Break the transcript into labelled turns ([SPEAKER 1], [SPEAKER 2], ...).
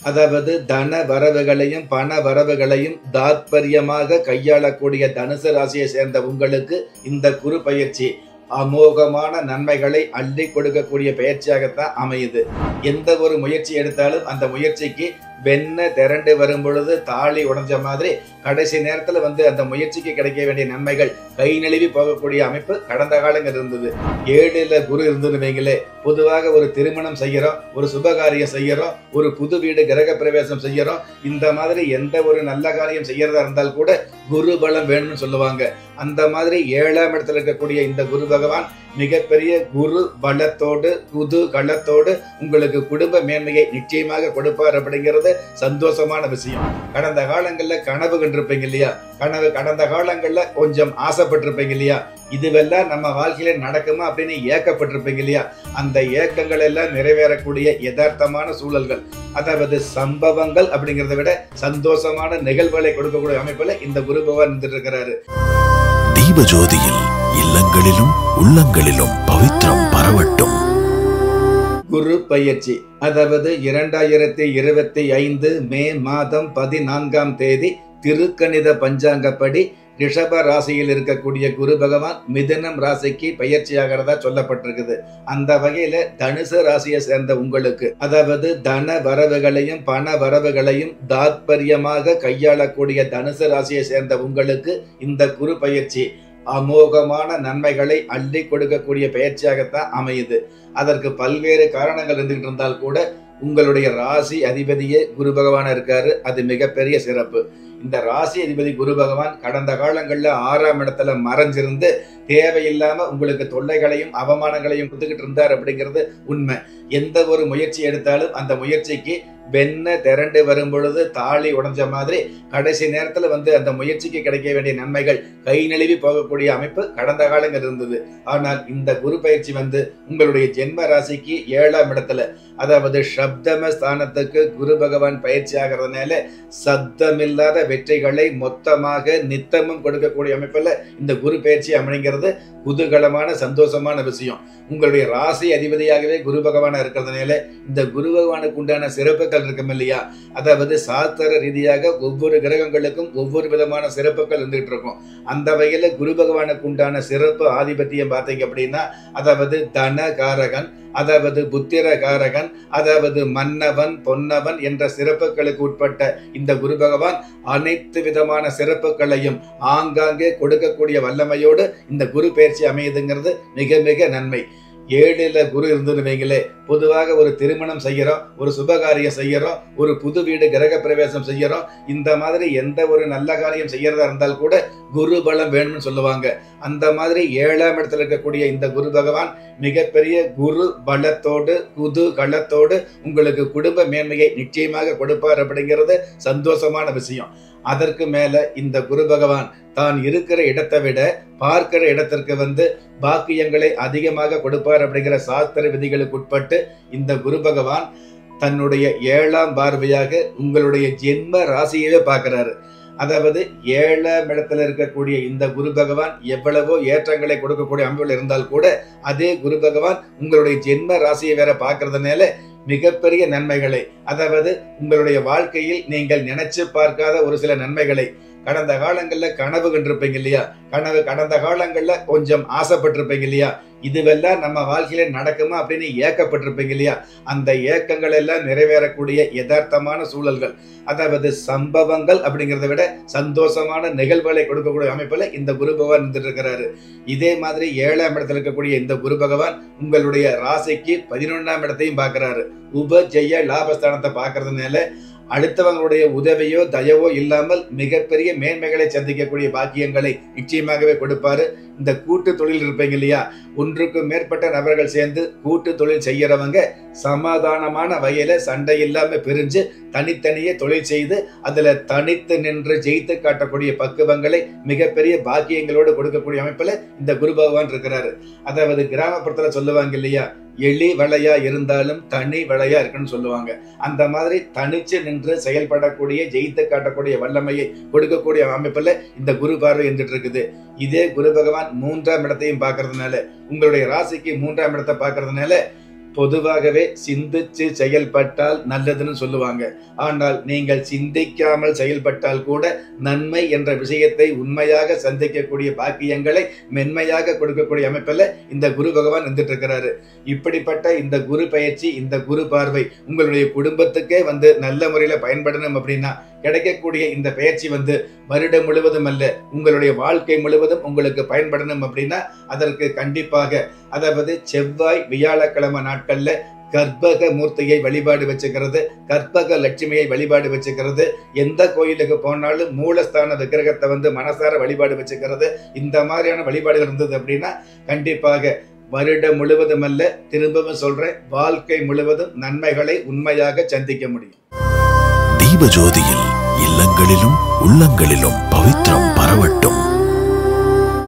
[SPEAKER 1] அதாவது தன வரவுகளையும் பண வரவுகளையும் தாத்பரியமாக கையாளக்கூடிய தனுசு ராசியை சேர்ந்த உங்களுக்கு இந்த குரு பயிற்சி அமோகமான நன்மைகளை அள்ளி கொடுக்கக்கூடிய பயிற்சியாகத்தான் அமையுது. எந்த ஒரு முயற்சி எடுத்தாலும் அந்த முயற்சிக்கு வெண்ண திரண்டு வரும் பொழுது தாலி உடைஞ்ச மாதிரி கடைசி நேரத்துல அந்த முயற்சிக்கு கிடைக்க வேண்டிய நன்மைகள் கை நழுவி போகக்கூடிய அமைப்பு கடந்த காலங்கள் இருந்தது. 7ல குரு இருந்துன்னு வைங்களே, பொதுவாக ஒரு திருமணம் செய்யறோம், ஒரு சுபகாரியம் செய்யறோம், ஒரு புது வீடு கிரக பிரவேசம் செய்யறோம், இந்த மாதிரி எந்த ஒரு நல்ல காரியம் செய்யறதா இருந்தால் கூட குரு பலம் வேணும்னு சொல்லுவாங்க. அந்த மாதிரி 7ஆம் இடத்துல இருக்கக்கூடிய இந்த குரு பகவான் மிகப்பெரிய குரு பலத்தோடு குது களத்தோடு உங்களுக்கு குடும்ப மேன்மையை நிச்சயமாக கொடுப்பார் அப்படிங்கிறது சந்தோஷமான விஷயம். கடந்த காலங்கள்ல கனவு கண்டிருப்பீங்க இல்லையா, கடந்த காலங்கள்ல கொஞ்சம் ஆசைப்பட்டிருப்பீங்க இல்லையா, இதுவெல்லாம் நம்ம வாழ்க்கையில நடக்குமா அப்படின்னு ஏக்கப்பட்டிருப்பீங்க இல்லையா, அந்த ஏக்கங்கள் எல்லாம் நிறைவேறக்கூடிய யதார்த்தமான சூழல்கள், அதாவது சம்பவங்கள் அப்படிங்கிறத விட சந்தோஷமான நிகழ்வுகளை கொடுக்கக்கூடிய அமைப்புல இந்த குரு பகவான் இருந்துட்டு இருக்கிறாரு.
[SPEAKER 2] தீபஜோதியில் இல்லங்களிலும் உள்ளங்களிலும் பவித்திரம் பரவட்டும்.
[SPEAKER 1] குரு பயிற்சி அதாவது 2025 மே மாதம் 14ஆம் தேதி திருக்கணித பஞ்சாங்கப்படி ரிஷப ராசியில் இருக்கக்கூடிய குரு பகவான் மிதுனம் ராசிக்கு பயிற்சியாகிறதா சொல்லப்பட்டிருக்குது. அந்த வகையில தனுசு ராசியை சேர்ந்த உங்களுக்கு, அதாவது தன வரவுகளையும் பண வரவுகளையும் தாத்பரியமாக கையாளக்கூடிய தனுசு ராசியை சேர்ந்த உங்களுக்கு இந்த குரு பயிற்சி அமோகமான நன்மைகளை அள்ளி கொடுக்கக்கூடிய பயிற்சியாகத்தான் அமையுது. அதற்கு பல்வேறு காரணங்கள் இருந்துகிட்டு இருந்தால் கூட உங்களுடைய ராசி அதிபதியே குரு பகவான் இருக்காரு, அது மிகப்பெரிய சிறப்பு. இந்த ராசி அதிபதி குரு பகவான் கடந்த காலங்கள்ல 6ஆம் இடத்துல மறைஞ்சிருந்து தேவையில்லாம உங்களுக்கு தொல்லைகளையும் அவமானங்களையும் கொடுத்துக்கிட்டு இருந்தார் அப்படிங்கிறது உண்மை. எந்த ஒரு முயற்சி எடுத்தாலும் அந்த முயற்சிக்கு வெண்ண திரண்டு வரும் பொழுது தாலி உடைஞ்ச மாதிரி கடைசி நேரத்துல அந்த முயற்சிக்கு கிடைக்க வேண்டிய நன்மைகள் கை நழுவி போகக்கூடிய அமைப்பு கடந்த காலங்கள் இருந்தது. ஆனால் இந்த குரு பயிற்சி உங்களுடைய ஜென்ம ராசிக்கு 7ஆம் இடத்துல, அதாவது சப்தம ஸ்தானத்துக்கு குரு பகவான் பயிற்சி ஆகிறதுனால சப்தமில்லாத வெற்றிகளை மொத்தமாக நித்தமும் கொடுக்கக்கூடிய அமைப்புல இந்த குரு பயிற்சி அமைங்கிறது குதூகலமான சந்தோஷமான விஷயம். உங்களுடைய ராசி அதிபதியாகவே குரு பகவானா இருக்கிறதுனால இந்த குரு பகவானுக்கு உண்டான சிறப்புகள் இருக்கும் இல்லையா, அதாவது சாஸ்திர ரீதியாக ஒவ்வொரு கிரகங்களுக்கும் ஒவ்வொரு விதமான சிறப்புகள் இருந்துகிட்டு இருக்கும். அந்த வகையில குரு பகவானுக்கு உண்டான சிறப்பு ஆதிபத்தியம் பார்த்தீங்க அப்படின்னா, அதாவது தனகாரகன், அதாவது புத்திரகாரகன், அதாவது மன்னவன் பொன்னவன் என்ற சிறப்புகளுக்கு உட்பட்ட இந்த குரு பகவான் அனைத்து விதமான சிறப்புகளையும் ஆங்காங்கே கொடுக்கக்கூடிய வல்லமையோடு இந்த குரு பயிற்சி அமையுதுங்கிறது மிக மிக நன்மை. 7ல குரு இருந்துன்னு வைங்களே, பொதுவாக ஒரு திருமணம் செய்யறோம், ஒரு சுபகாரியம் செய்யறோம், ஒரு புது வீடு கிரக பிரவேசம் செய்யறோம், இந்த மாதிரி எந்த ஒரு நல்ல காரியம் செய்யறதா இருந்தால் கூட குரு பலம் வேணும்னு சொல்லுவாங்க. அந்த மாதிரி 7ஆம் இடத்துல இருக்கக்கூடிய இந்த குரு பகவான் மிகப்பெரிய குரு பலத்தோடு குது களத்தோடு உங்களுக்கு குடும்ப மேன்மையை நிச்சயமாக கொடுப்பார் அப்படிங்கிறது சந்தோஷமான விஷயம். அதற்கு மேல இந்த குரு பகவான் தான் இருக்கிற இடத்தை விட பார்க்கிற இடத்திற்கு பாக்கியங்களை அதிகமாக கொடுப்பார் அப்படிங்கிற சாஸ்திர விதிகளுக்கு உட்பட்டு இந்த குரு பகவான் தன்னுடைய 7ஆம் பார்வையாக உங்களுடைய ஜென்ம ராசியவே பார்க்கிறாரு. அதாவது 7ஆம் இடத்துல இருக்கக்கூடிய இந்த குரு பகவான் எவ்வளவோ ஏற்றங்களை கொடுக்கக்கூடிய அமைப்புகள் இருந்தால் கூட அதே குரு பகவான் உங்களுடைய ஜென்ம ராசியை வேற பார்க்கறதுனால மிகப்பெரிய நன்மைகளை, அதாவது உங்களுடைய வாழ்க்கையில் நீங்கள் நினைச்சு பார்க்காத ஒரு சில நன்மைகளை, கடந்த காலங்கள்ல கனவு கண்டிருப்பீங்க இல்லையா, கடந்த காலங்கள்ல கொஞ்சம் ஆசைப்பட்டிருப்பீங்க இல்லையா, இதுவெல்லாம் நம்ம வாழ்க்கையில நடக்குமா அப்படின்னு ஏக்கப்பட்டிருப்பீங்க இல்லையா, அந்த ஏக்கங்கள் எல்லாம் நிறைவேறக்கூடிய யதார்த்தமான சூழல்கள், அதாவது சம்பவங்கள் அப்படிங்கிறத விட சந்தோஷமான நிகழ்வுகளை கொடுக்கக்கூடிய அமைப்புல இந்த குரு பகவான் இருந்துட்டு இருக்கிறாரு. இதே மாதிரி 7ஆம் இடத்துல இருக்கக்கூடிய இந்த குரு பகவான் உங்களுடைய ராசிக்கு 11ஆம் இடத்தையும் பார்க்கிறாரு. உபஜெய லாபஸ்தானத்தை பார்க்கறதுனால அடுத்தவங்களுடைய உதவியோ தயவோ இல்லாமல் மிகப்பெரிய மேன்மைகளை சந்திக்கக்கூடிய பாக்கியங்களை நிச்சயமாகவே கொடுப்பாரு. இந்த கூட்டு தொழில் இருப்பீங்க இல்லையா, ஒன்றுக்கும் மேற்பட்ட நபர்கள் சேர்ந்து கூட்டு தொழில் செய்யறவங்க சமாதானமான வகையில சண்டை இல்லாம பிரிஞ்சு தனித்தனியே தொழில் செய்து அதுல தனித்து நின்று ஜெயித்து காட்டக்கூடிய பக்குவங்களை மிகப்பெரிய பாக்கியங்களோடு கொடுக்கக்கூடிய அமைப்புல இந்த குரு பகவான் இருக்கிறாரு. அதாவது கிராமப்புறத்துல சொல்லுவாங்க இல்லையா, எளி வளையா இருந்தாலும் தனி வளையா இருக்குன்னு சொல்லுவாங்க. அந்த மாதிரி தனிச்சு நின்று செயல்படக்கூடிய ஜெயித்து காட்டக்கூடிய வல்லமையை கொடுக்கக்கூடிய அமைப்புல இந்த குரு பார்வை இருந்துட்டு இருக்குது. இதே குரு பகவான் 3ஆம் இடத்தையும் பார்க்கறதுனால, உங்களுடைய ராசிக்கு 3ஆம் இடத்தை பார்க்கறதுனால பொதுவாகவே சிந்திச்சு செயல்பட்டால் நல்லதுன்னு சொல்லுவாங்க. ஆனால் நீங்கள் சிந்திக்காமல் செயல்பட்டால் கூட நன்மை என்ற விஷயத்தை உண்மையாக சந்திக்கக்கூடிய பாக்கியங்களை மென்மையாக கொடுக்கக்கூடிய அமைப்பில் இந்த குரு பகவான் வந்துட்டு இருக்கிறாரு. இப்படிப்பட்ட இந்த குரு பயிற்சி, இந்த குரு பார்வை உங்களுடைய குடும்பத்துக்கே நல்ல முறையில் பயன்படணும் அப்படின்னா கிடைக்கக்கூடிய இந்த பயிற்சி வருடம் முழுவதும் அல்ல, உங்களுடைய வாழ்க்கை முழுவதும் உங்களுக்கு பயன்படணும் அப்படின்னா அதற்கு கண்டிப்பாக, அதாவது செவ்வாய் வியாழக்கிழமை நாட்கள்ல கற்பக மூர்த்தியை வழிபாடு வச்சுக்கிறது, கற்பக லட்சுமியை வழிபாடு வச்சுக்கிறது, எந்த கோயிலுக்கு போனாலும் மூலஸ்தான விக்கிரகத்தை மனசார வழிபாடு வச்சுக்கிறது, இந்த மாதிரியான வழிபாடுகள் இருந்தது அப்படின்னா கண்டிப்பாக வருடம் முழுவதும் அல்ல, திரும்பவும் சொல்றேன், வாழ்க்கை முழுவதும் நன்மைகளை உண்மையாக சந்திக்க முடியும்.
[SPEAKER 2] தீபஜோதியில் இல்லங்களிலும் உள்ளங்களிலும் பவித்திரம் பரவட்டும்.